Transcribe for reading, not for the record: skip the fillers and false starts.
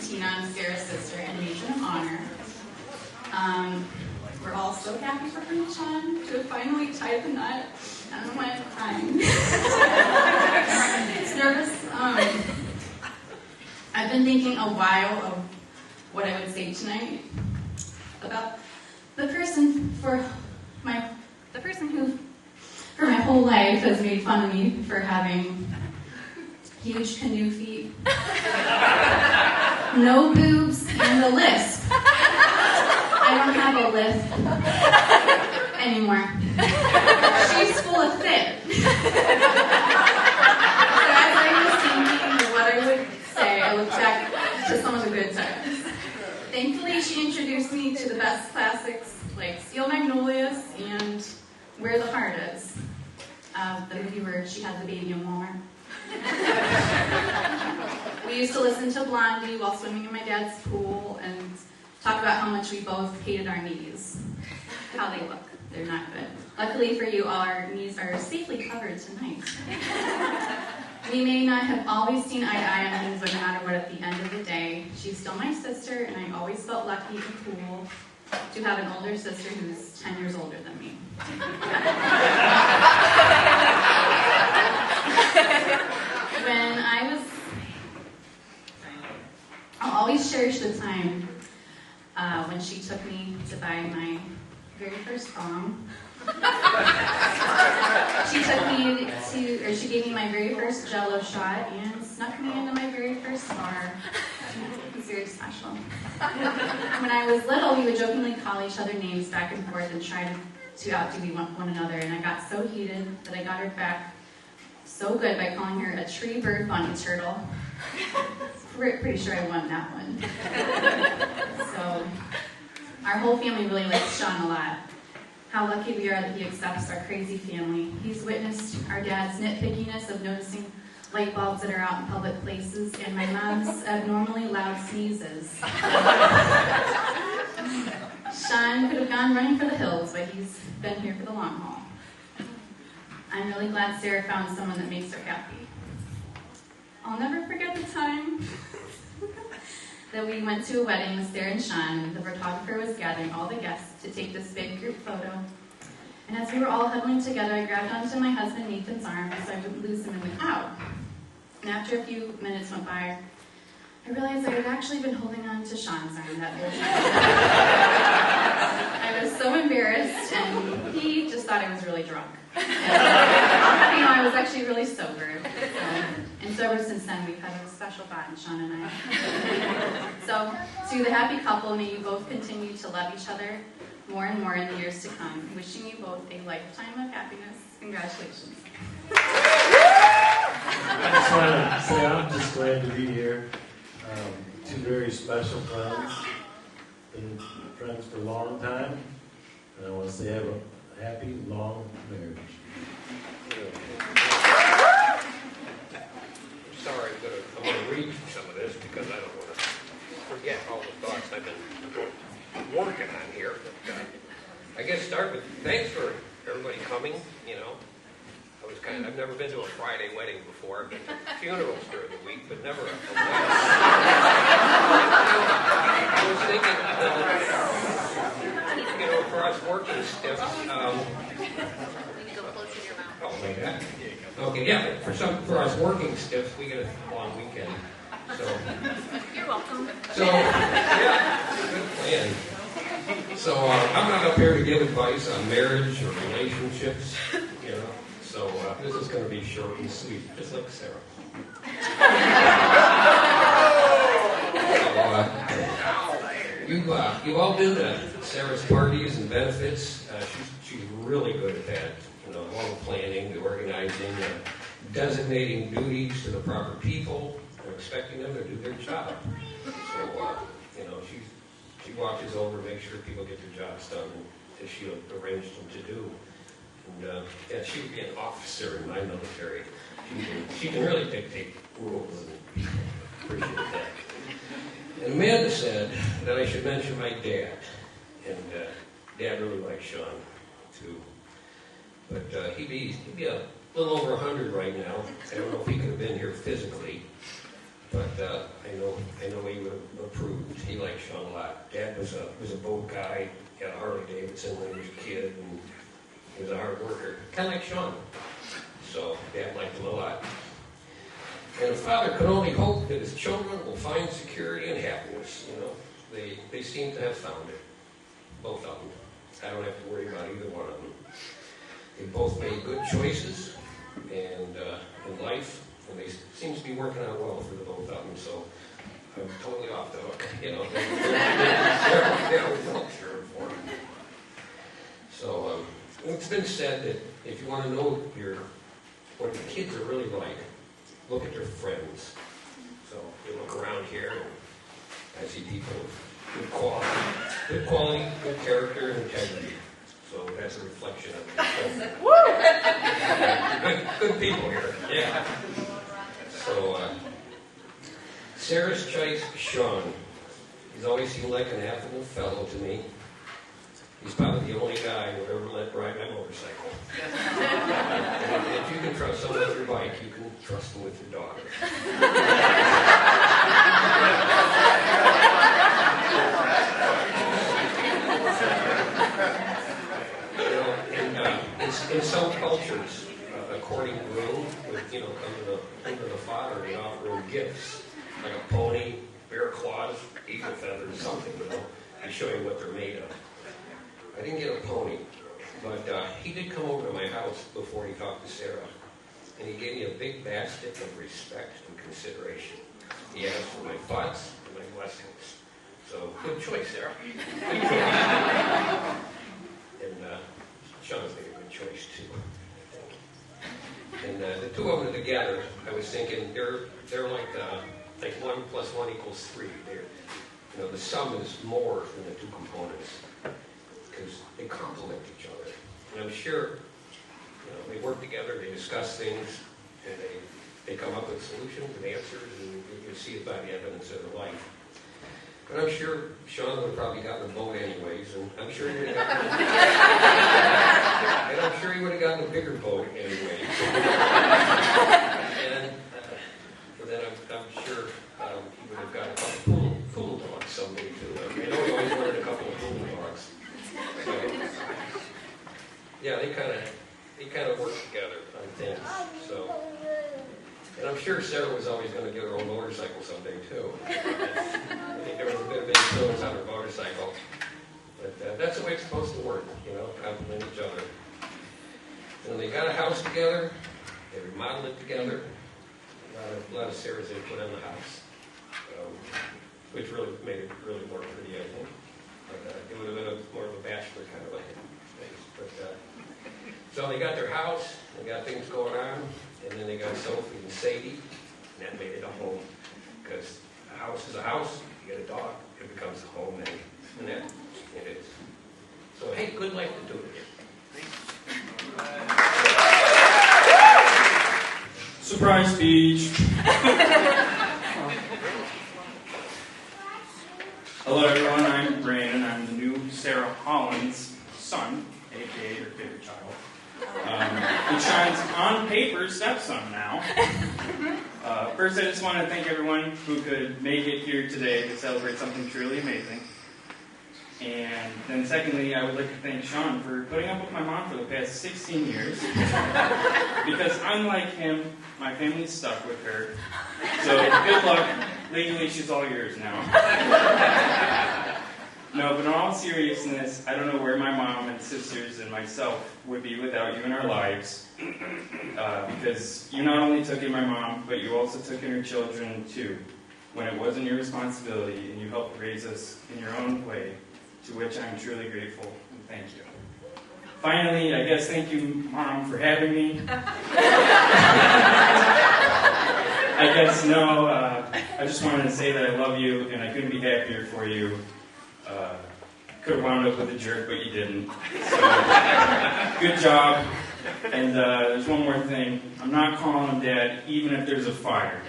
Tina, I'm Sarah's sister and Legion of Honor. We're all so happy for her and Sean to have finally tied the knot. I don't know why I'm crying. It's nervous. I've been thinking a while of what I would say tonight about the person who for my whole life has made fun of me for having huge canoe feet, no boobs, and a lisp. I don't have a lisp anymore. She's full of fit. So as I was thinking of what I would say, I looked back to some of the good times. Thankfully, she introduced me to the best classics like Steel Magnolias and Where the Heart Is, the movie where she had the baby in Walmart. We used to listen to Blondie while swimming in my dad's pool and talk about how much we both hated our knees. How they look. They're not good. Luckily for you, all our knees are safely covered tonight. We may not have always seen eye to eye on things, but no matter what, at the end of the day, she's still my sister, and I always felt lucky and cool to have an older sister who's 10 years older than me. I'll always cherish the time when she took me to buy my very first bong. She gave me my very first Jell-O shot and snuck me into my very first bar. It was very special. When I was little, we would jokingly call each other names back and forth and try to outdo one another, and I got so heated that I got her back so good by calling her a tree bird bunny turtle. Pretty sure I won that one. So, our whole family really likes Sean a lot. How lucky we are that he accepts our crazy family. He's witnessed our dad's nitpickiness of noticing light bulbs that are out in public places and my mom's abnormally loud sneezes. Sean could have gone running for the hills, but he's been here for the long haul. I'm really glad Sarah found someone that makes her happy. I'll never forget the time that we went to a wedding with Sarah and Sean, and the photographer was gathering all the guests to take this big group photo. And as we were all huddling together, I grabbed onto my husband Nathan's arm so I wouldn't lose him and went out. And after a few minutes went by, I realized I had actually been holding on to Sean's arm that whole time. I was so embarrassed, and he just thought I was really drunk. I was actually really sober. And so ever since then, we've had a special bond, Sean and I. So, to the happy couple, may you both continue to love each other more and more in the years to come. Wishing you both a lifetime of happiness. Congratulations. I just want to say I'm just glad to be here. Two very special friends. Been friends for a long time. And I want to say have a happy, long marriage. Sorry, I'm going to read some of this because I don't want to forget all the thoughts I've been working on here. But, I guess start with thanks for everybody coming. You know, I've never been to a Friday wedding before. I've been to funerals during the week, but never a wedding. I was thinking, for us working stiffs. Oh, like that? Okay, yeah, but for us working stiffs, we get a long weekend. So you're welcome. So, yeah, good plan. So, I'm not up here to give advice on marriage or relationships, you know. So, this is going to be short and sweet, just like Sarah. So, you've all been to Sarah's parties and benefits. She's really good at that. You know, all the planning, the organizing, designating duties to the proper people, and expecting them to do their job. So, she watches over, makes sure people get their jobs done as she arranged them to do. And she would be an officer in my military. She can really dictate rules and people. Appreciate that. And Amanda said that I should mention my dad. And Dad really likes Sean, too. But he'd be a little over 100 right now. I don't know if he could have been here physically. but I know he would have approved. He liked Sean a lot. Dad was a boat guy. He had a Harley Davidson when he was a kid, and he was a hard worker, kind of like Sean. So Dad liked him a lot. And a father could only hope that his children will find security and happiness. You know, they seem to have found it, both of them. I don't have to worry about either one of them. They both made good choices and in life, and they seem to be working out well for the both of them. So I'm totally off the hook. You know, they're well cared for. So it's been said that if you want to know what the kids are really like, look at their friends. So you look around here, and I see people with good quality, good character, and integrity. So that's a reflection of it. Good people here. Yeah. So Sarah's choice, Sean. He's always seemed like an affable fellow to me. He's probably the only guy who ever let ride my motorcycle. And if you can trust someone with your bike, you can trust them with your daughter. You know, in some cultures, according to Groom, would come to the father and offer him gifts, like a pony, bear claws, eagle feathers, something, to show you what they're made of. I didn't get a pony, but he did come over to my house before he talked to Sarah, and he gave me a big basket of respect and consideration. He asked for my thoughts and my blessings. So, good choice, Sarah. Good choice. And Sean's made a good choice, too. And the two of them together, I was thinking, they're like 1 + 1 = 3. The sum is more than the two components, because they complement each other. And I'm sure, they work together, they discuss things, and they come up with solutions and answers, and you see it by the evidence of their life. But I'm sure Sean would have probably gotten a boat anyways, and I'm sure he would have gotten a bigger boat anyways. And then I'm sure he would have got a couple poodle dogs someday too. I know he always wanted a couple of poodle dogs. So, yeah, they kind of work together on things. So, and I'm sure Sarah was always going to get her own motorcycle someday too. I think there was a bit of influence on her motorcycle, but that's the way it's supposed to work. Complement each other. And they got a house together. They remodeled it together. A lot of Sarah's input on the house, which really made it really more pretty, I think. But it would have been more of a bachelor kind of a thing. But so they got their house, they got things going on, and then they got Sophie and Sadie, and that made it a home. Because a house is a house, you get a dog, it becomes a home, and that it is. So hey, good life to do it again. Surprise speech. Hello everyone, I'm Brandon. I'm the new Sarah Holland's son, aka her favorite child. And Sean's on paper stepson now. First, I just want to thank everyone who could make it here today to celebrate something truly amazing. And then secondly, I would like to thank Sean for putting up with my mom for the past 16 years. Because unlike him, my family's stuck with her. So good luck. Legally, she's all yours now. No, but in all seriousness, I don't know where my mom and sisters and myself would be without you in our lives. Because you not only took in my mom, but you also took in her children too, when it wasn't your responsibility, and you helped raise us in your own way, to which I'm truly grateful, and thank you. Finally, I guess thank you, Mom, for having me. I just wanted to say that I love you, and I couldn't be happier for you. Could have wound up with a jerk, but you didn't. So, good job. And there's one more thing. I'm not calling him Dad, even if there's a fire.